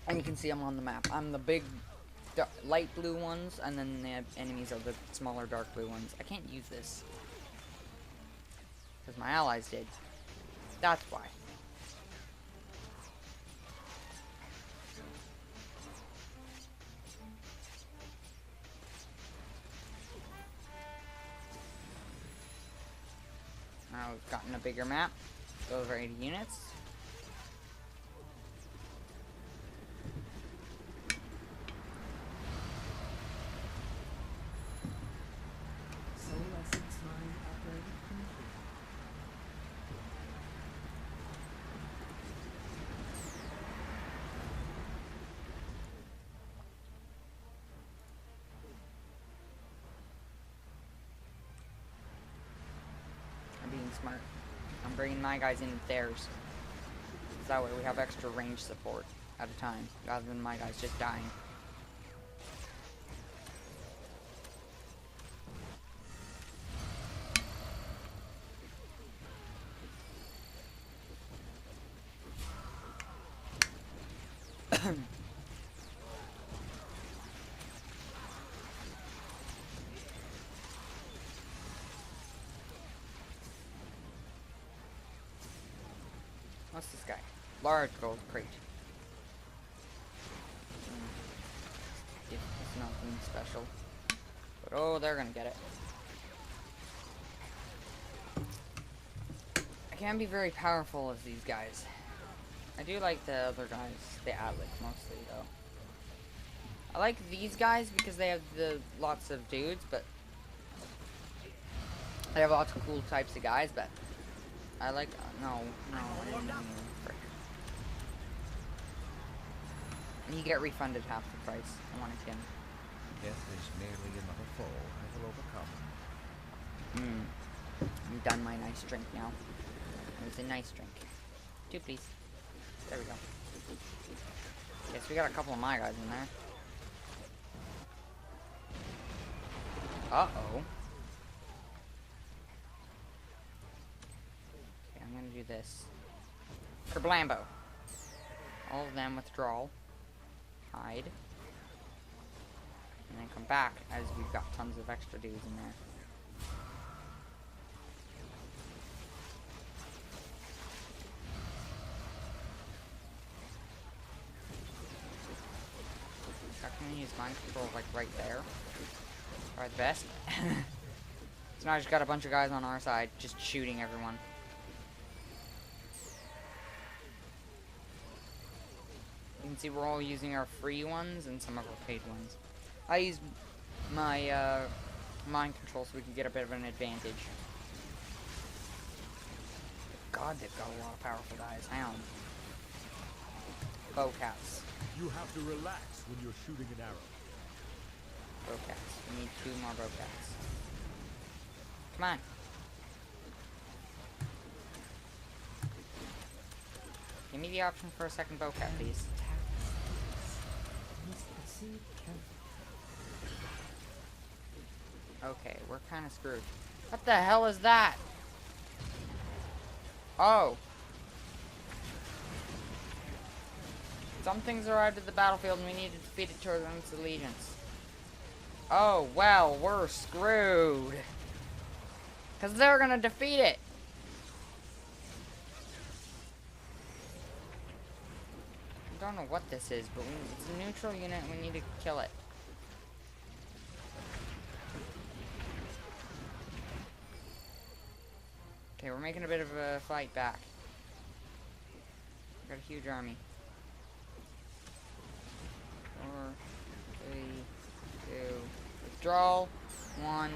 And you can see I'm on the map. I'm the big light blue ones, and then the enemies are the smaller dark blue ones. I can't use this because my allies did. That's why. Now we've gotten a bigger map. Those are 80 units. Soul Essence Mine upgrade complete. I'm being smart. I'm bringing my guys in with theirs. So that way we have extra range support at a time, rather than my guys just dying. What's this guy? Large gold crate. It's nothing special. But oh, they're gonna get it. I can't be very powerful as these guys. I do like the other guys, the Atlas mostly though. I like these guys because they have the lots of dudes, but they have lots of cool types of guys, but I like, no, I didn't mean frick. And you get refunded half the price. I want to kill him. Death is merely another foe I will overcome. I'm done my nice drink now. It was a nice drink. 2 please. There we go. Yes, we got a couple of my guys in there. Uh-oh. Okay, I'm gonna do this. Kerblambo. All of them withdrawal. Hide. And then come back as we've got tons of extra dudes in there. So I'm gonna use mind control like right there. Probably the best. So now I just got a bunch of guys on our side just shooting everyone. You can see we're all using our free ones and some of our paid ones. I use my mind control so we can get a bit of an advantage. God, they've got a lot of powerful guys. Hang on. Bowcats. You have to relax when you're shooting an arrow. Bowcats. We need 2 more bowcats. Come on. Give me the option for a second bowcat, please. Okay, we're kind of screwed. What the hell is that? Oh. Something's arrived at the battlefield and we need to defeat it to earn its allegiance. Oh, well, we're screwed. Because they're gonna defeat it. I don't know what this is, but it's a neutral unit and we need to kill it. Okay, we're making a bit of a fight back. We've got a huge army. 4, 3, 2, withdrawal. 1,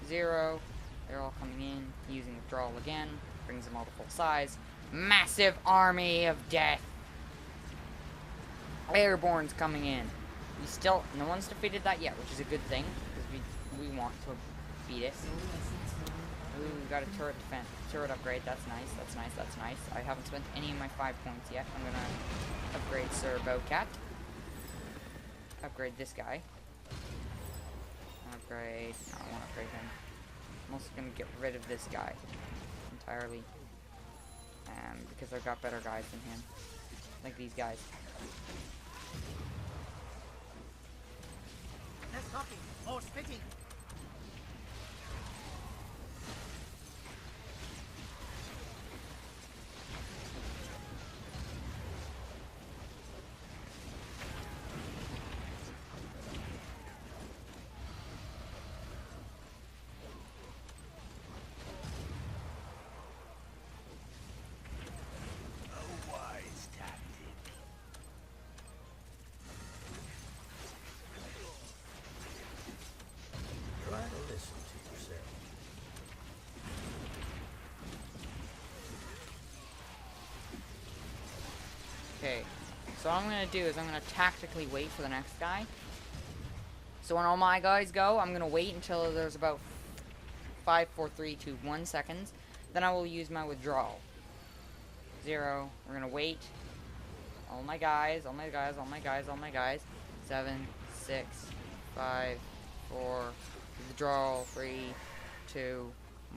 0. They're all coming in, using withdrawal again. Brings them all to full size. Massive army of death. Airborne's coming in. No one's defeated that yet, which is a good thing, because we want to beat it. Ooh, we got a turret upgrade. That's nice. That's nice. That's nice. I haven't spent any of my 5 points yet. I'm gonna upgrade Sir Bocat. Upgrade this guy. Upgrade. No, I won't upgrade him. I'm also gonna get rid of this guy entirely, because I've got better guys than him, like these guys. Less talking, more spitting. Okay, so what I'm going to do is I'm going to tactically wait for the next guy. So when all my guys go, I'm going to wait until there's about 5, 4, 3, 2, 1 seconds. Then I will use my withdrawal. 0. We're going to wait. All my guys, all my guys, all my guys, all my guys. 7, 6, 5, 4, withdrawal, 3, 2,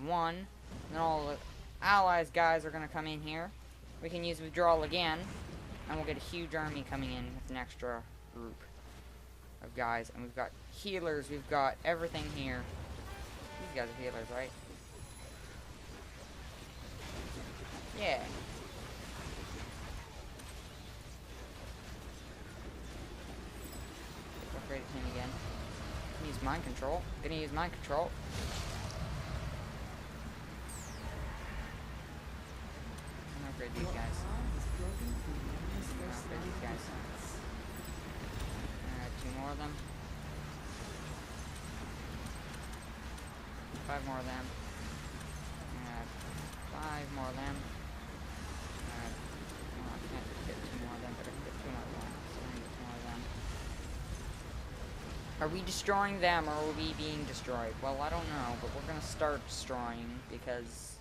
1. And then all the allies guys are going to come in here. We can use withdrawal again. And we'll get a huge army coming in with an extra group of guys. And we've got healers, we've got everything here. These guys are healers, right? Yeah. Upgrade him again. Use mind control. Gonna use mind control. I'm gonna upgrade these guys. Upgrade these guys. 2 more of them. 5 more of them. 5 more of them. Well, I can't get 2 more of them, but I can get 2 more of them. So I can get 2 more of them. Are we destroying them, or are we being destroyed? Well, I don't know, but we're gonna start destroying, because,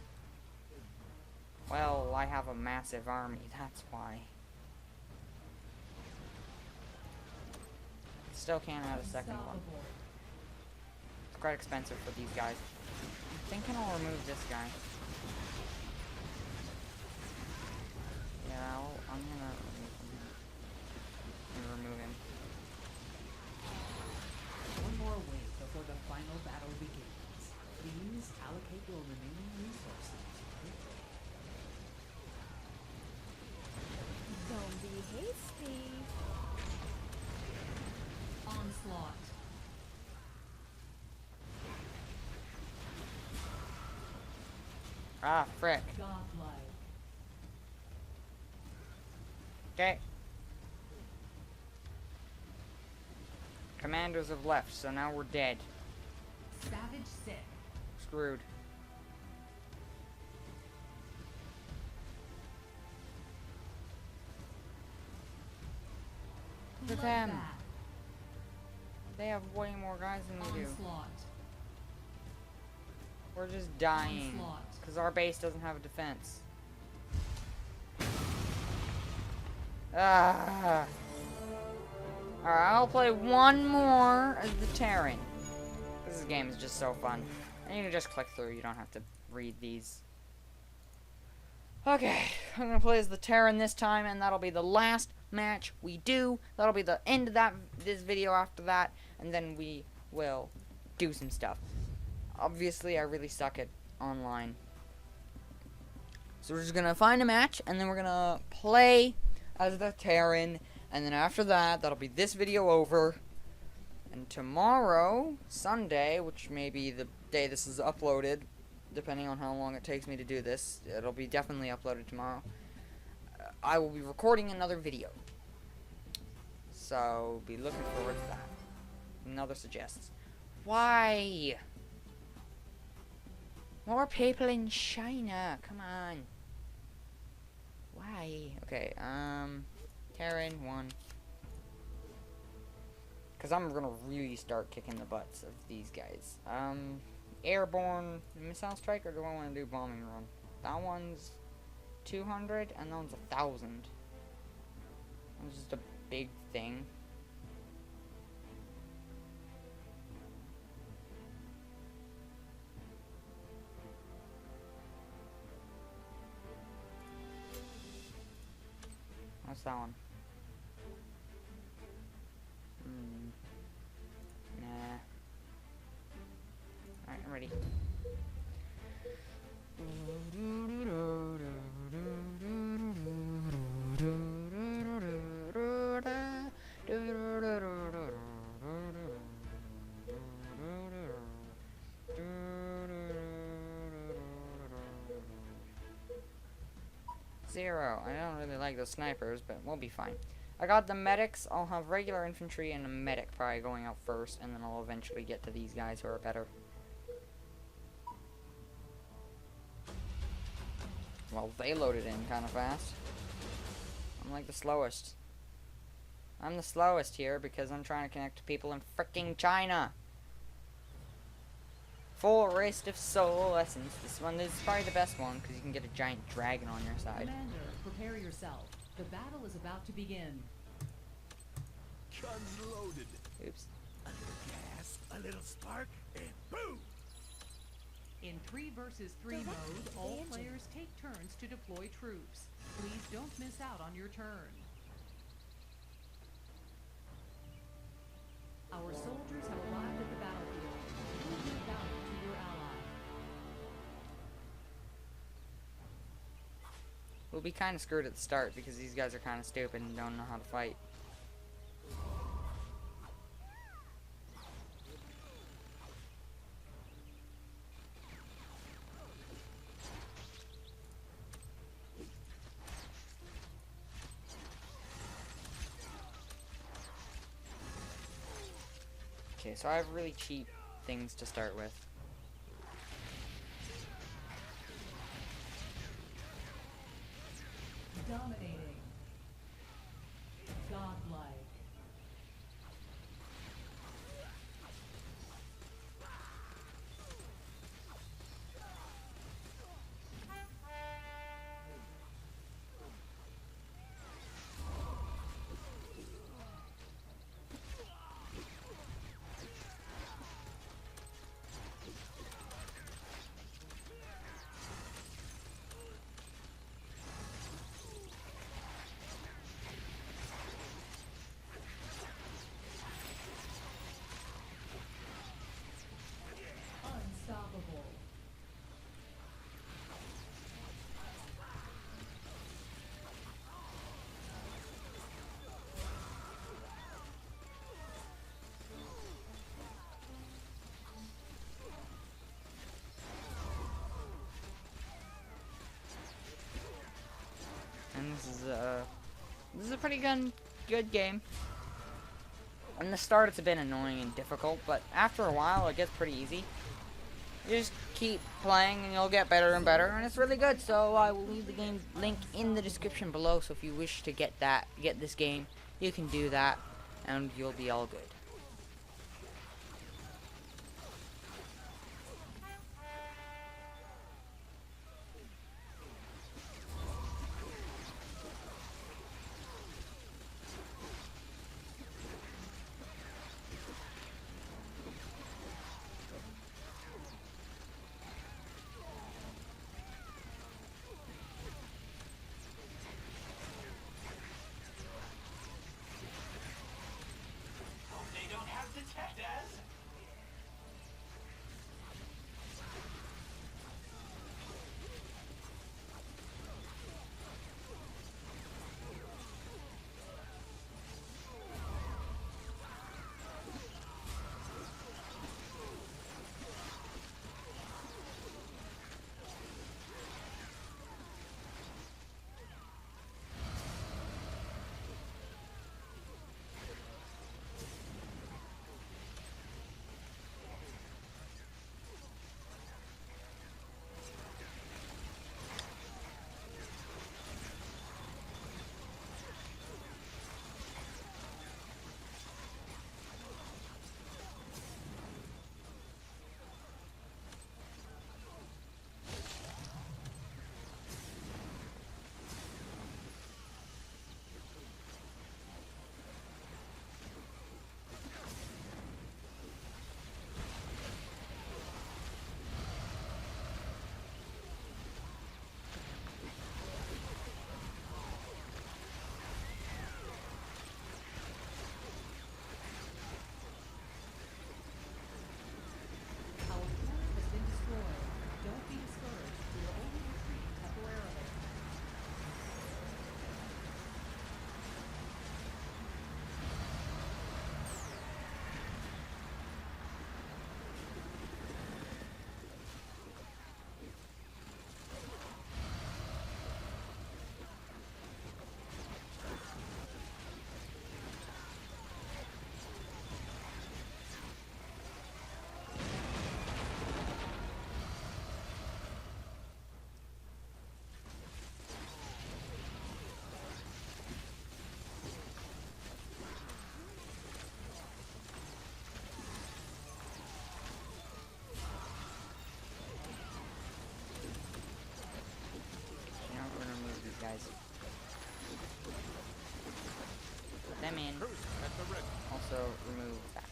well, I have a massive army, that's why. Still can't add a second one. It's quite expensive for these guys. I'm thinking I'll remove this guy. Yeah, I'm gonna remove him. One more wave before the final battle begins. Please allocate your remaining resources quickly. Don't be hasty. Onslaught. Ah, frick. Godlike. Okay. Commanders have left, so now we're dead. Savage Sith. Screwed. Look at them. Bloodbath. They have way more guys than we do. Onslaught. We're just dying. Onslaught. Because our base doesn't have a defense. Ah. Alright, I'll play one more as the Terran. This game is just so fun. And you can just click through, you don't have to read these. Okay, I'm gonna play as the Terran this time, and that'll be the last match we do. That'll be the end of this video after that, and then we will do some stuff. Obviously, I really suck at online. So we're just gonna find a match, and then we're gonna play as the Terran, and then after that, that'll be this video over. And tomorrow, Sunday, which may be the day this is uploaded, depending on how long it takes me to do this, it'll be definitely uploaded tomorrow, I will be recording another video. So, be looking forward to that. Another suggests. Why? More people in China, come on. Why? Okay, Terran 1. Because I'm gonna really start kicking the butts of these guys. Airborne missile strike, or do I want to do bombing run? That one's 200 and that one's 1,000. It's just a big thing. What's that one? Nah. Alright, I'm ready. Zero. I don't really like those snipers, but we'll be fine. I got the medics. I'll have regular infantry and a medic probably going out first, and then I'll eventually get to these guys who are better. Well, they loaded in kind of fast. I'm like the slowest. I'm the slowest here because I'm trying to connect to people in fricking China. Forest of Soul Essence. This one is probably the best one because you can get a giant dragon on your side. Commander, prepare yourself. The battle is about to begin. Guns loaded. Oops. A little gas, a little spark, and boom! In 3 versus 3 Direct mode, the all engine. players take turns to deploy troops. Please don't miss out on your turn. Our soldiers have arrived at the battlefield. Prove your value to your ally. We'll be kind of screwed at the start because these guys are kind of stupid and don't know how to fight. Okay, so I have really cheap things to start with. Dominating. Godlike. Unstoppable. And this is a pretty good game. In the start it's a bit annoying and difficult, but after a while it gets pretty easy. You just keep playing and you'll get better and better, and it's really good. So I will leave the game link in the description below, so if you wish to get this game, you can do that and you'll be all good. also remove that.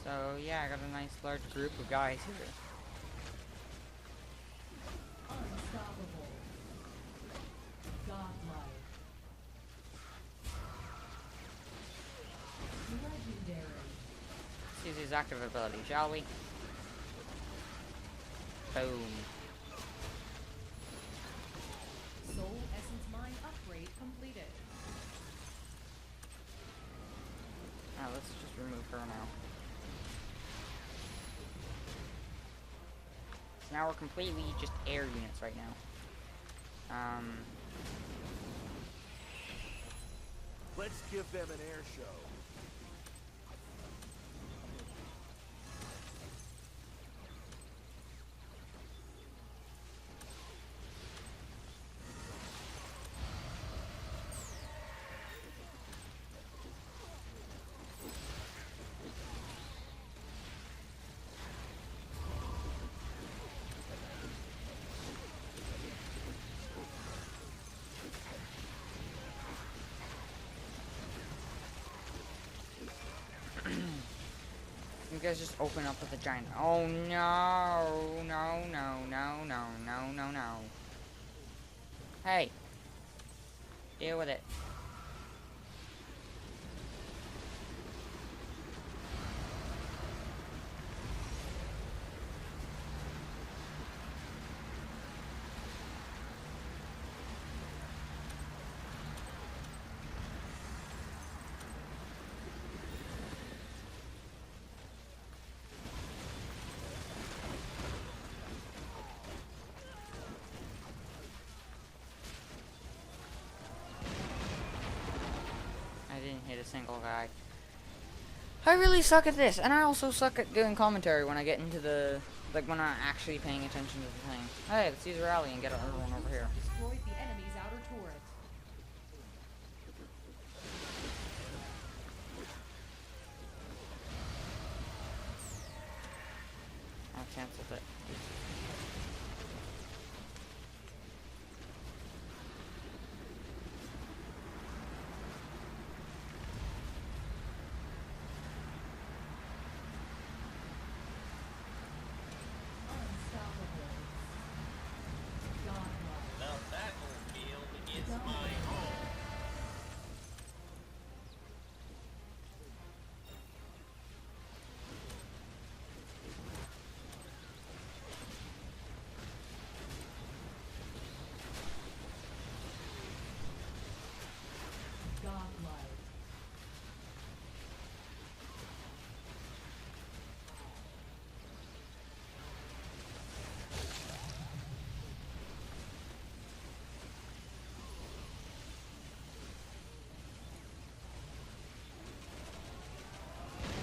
So yeah, I got a nice large group of guys here. Unstoppable. Godlike. Legendary. Let's use his active ability, shall we? Boom. Soul Essence Mine upgrade completed. Alright, let's just remove her now. So now we're completely just air units right now. Let's give them an air show. You guys just open up with a giant. Oh no! No! No! No! No! No! No! No! Hey! Deal with it. I didn't hit a single guy. I really suck at this, and I also suck at doing commentary when I get into the, like, when I'm actually paying attention to the thing. Hey, let's use a rally and get everyone over here. Destroyed the enemy's outer turret. I canceled it. Unstoppable. Godlike. The battlefield is my home. Godlike.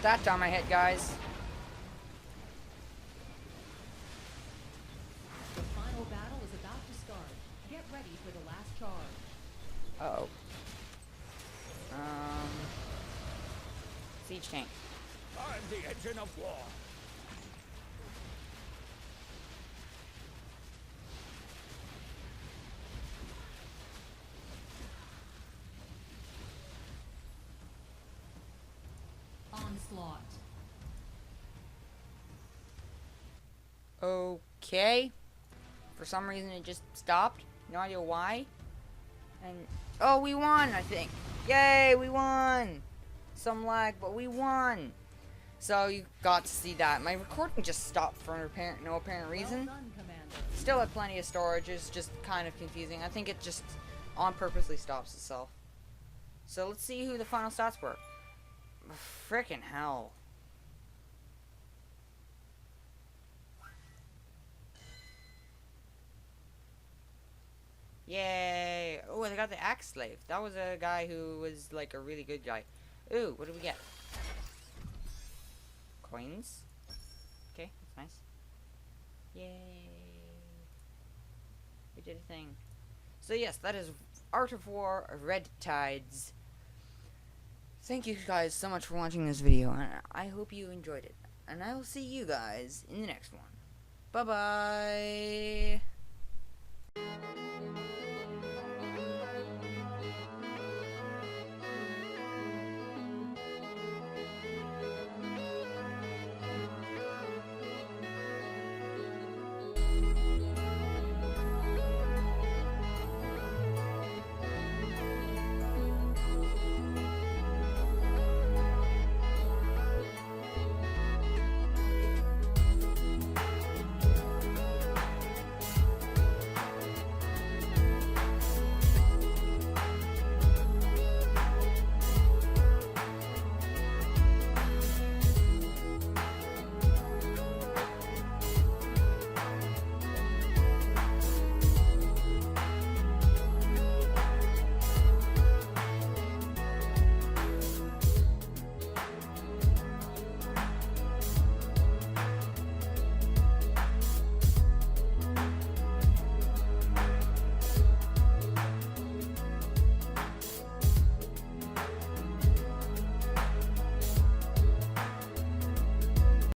That time I hit, guys. The final battle is about to start. Get ready for the last charge. Uh-oh. Siege tank. I'm the engine of war. Onslaught. Okay. For some reason it just stopped. No idea why. And oh, we won, I think. Yay, we won. Some lag, but we won. So you got to see that. My recording just stopped for no apparent reason. Well done, Commander. Still had plenty of storage. It's just kind of confusing. I think it just on purposely stops itself. So let's see who the final stats were. Frickin' hell. Yay! Oh, I got the axe slave. That was a guy who was like a really good guy. Ooh, what did we get? Coins. Okay, that's nice. Yay! We did a thing. So yes, that is Art of War Red Tides. Thank you guys so much for watching this video, and I hope you enjoyed it. And I will see you guys in the next one. Bye-bye!